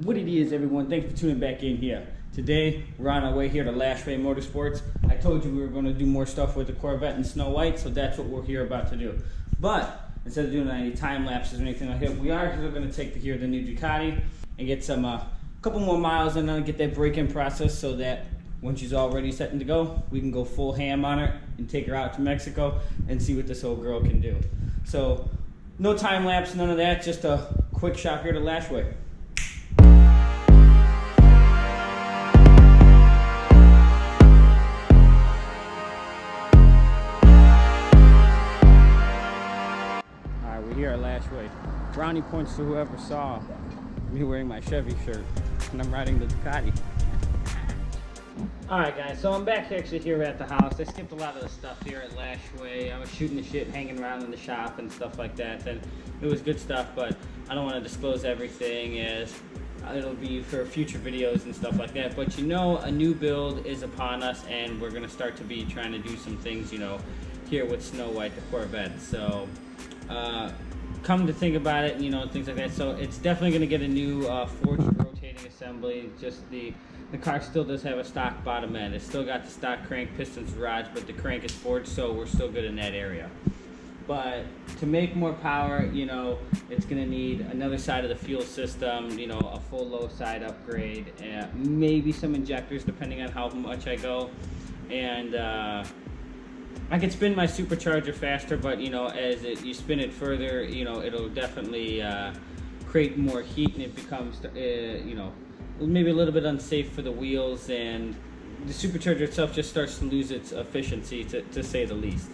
What it is, everyone, thanks for tuning back in here. Today we're on our way here to Lashway Motorsports. I told you we were going to do more stuff with the Corvette and Snow White, so that's what we're here about to do. But instead of doing any time lapses or anything like that, we are going to take the new Ducati and get some couple more miles and then get that break-in process, so that when she's all ready, setting to go, we can go full ham on her and take her out to Mexico and see what this old girl can do. So no time lapse, none of that, just a quick shot here to Lashway. Here at Lashway. Brownie points to whoever saw me wearing my Chevy shirt, and I'm riding the Ducati. Alright guys, so I'm back actually here at the house. I skipped a lot of the stuff here at Lashway. I was shooting the shit, hanging around in the shop and stuff like that, and it was good stuff, but I don't want to disclose everything, as it'll be for future videos and stuff like that. But you know, a new build is upon us, and we're going to start to be trying to do some things, you know, here with Snow White, the Corvette. So come to think about it, you know, things like that. So it's definitely going to get a new forged rotating assembly. Just the car still does have a stock bottom end. It's still got the stock crank, pistons, rods, but the crank is forged, so we're still good in that area. But to make more power, you know, it's going to need another side of the fuel system, you know, a full low side upgrade, maybe some injectors depending on how much I go, and I can spin my supercharger faster, but you know, as you spin it further, you know, it'll definitely create more heat, and it becomes, you know, maybe a little bit unsafe for the wheels, and the supercharger itself just starts to lose its efficiency, to say the least.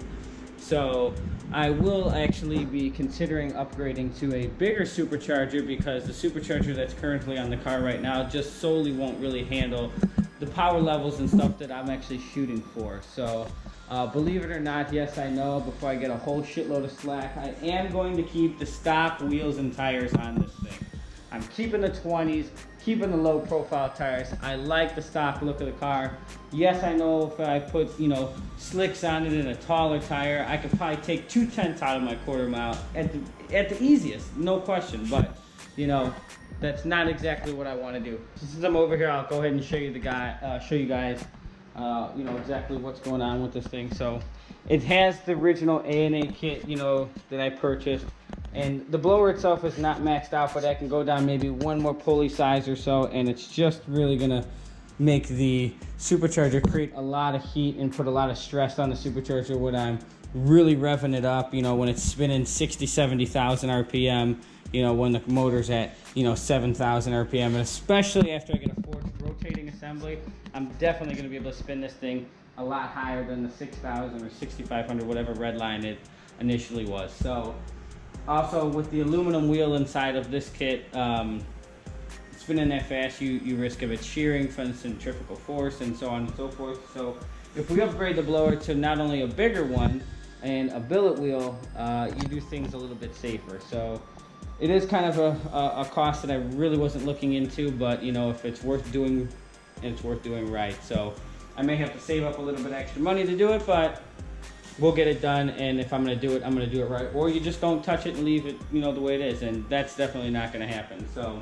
So I will actually be considering upgrading to a bigger supercharger, because the supercharger that's currently on the car right now just solely won't really handle the power levels and stuff that I'm actually shooting for. So believe it or not, yes, I know, before I get a whole shitload of slack, I am going to keep the stock wheels and tires on this thing. I'm keeping the 20s, keeping the low profile tires. I like the stock look of the car. Yes, I know if I put, you know, slicks on it and a taller tire, I could probably take 2/10 out of my quarter mile at the easiest, no question. But, you know, that's not exactly what I want to do. So since I'm over here, I'll go ahead and show you guys you know, exactly what's going on with this thing. So it has the original A&A kit, you know, that I purchased, and the blower itself is not maxed out, but I can go down maybe one more pulley size or so, and it's just really gonna make the supercharger create a lot of heat and put a lot of stress on the supercharger when I'm really revving it up, you know, when it's spinning 60,000-70,000 RPM, you know, when the motor's at, you know, 7,000 RPM, and especially after I get a forged rotating assembly, I'm definitely going to be able to spin this thing a lot higher than the 6,000 or 6,500, whatever red line it initially was. So also with the aluminum wheel inside of this kit, spinning that fast, you risk of it shearing from the centrifugal force and so on and so forth. So if we upgrade the blower to not only a bigger one and a billet wheel, you do things a little bit safer. So it is kind of a cost that I really wasn't looking into, but you know, if it's worth doing, it's worth doing right. So I may have to save up a little bit extra money to do it, but we'll get it done. And if I'm going to do it, I'm going to do it right. Or you just don't touch it and leave it, you know, the way it is, and that's definitely not going to happen. So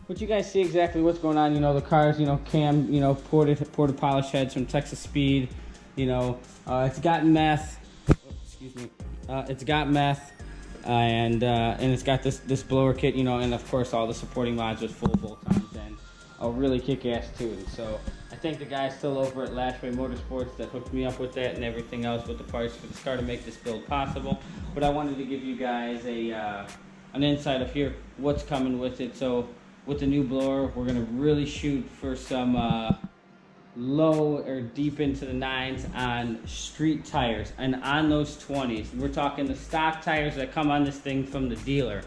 but you guys see exactly what's going on. You know, the car's, you know, cam, you know, ported polish heads from Texas Speed. You know, it's got meth. Excuse me. It's got meth. And it's got this blower kit, you know, and of course all the supporting mods with full bolt-ons and a really kick-ass tune. So I thank the guys still over at Lashway Motorsports that hooked me up with that and everything else with the parts for the car to make this build possible. But I wanted to give you guys an insight of here what's coming with it. So with the new blower, we're gonna really shoot for some low or deep into the 9s on street tires, and on those 20s we're talking the stock tires that come on this thing from the dealer.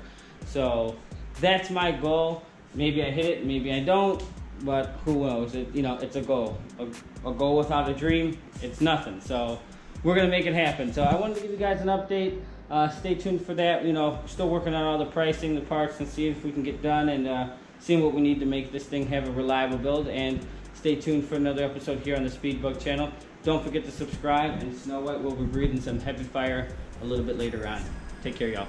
So that's my goal. Maybe I hit it, maybe I don't, but who knows? You know, it's a goal. A goal without a dream, it's nothing. So we're gonna make it happen. So I wanted to give you guys an update. Stay tuned for that. You know, we're still working on all the pricing, the parts, and see if we can get done, and seeing what we need to make this thing have a reliable build. And stay tuned for another episode here on the Speedbug channel. Don't forget to subscribe, and Snow White will be breathing some heavy fire a little bit later on. Take care, y'all.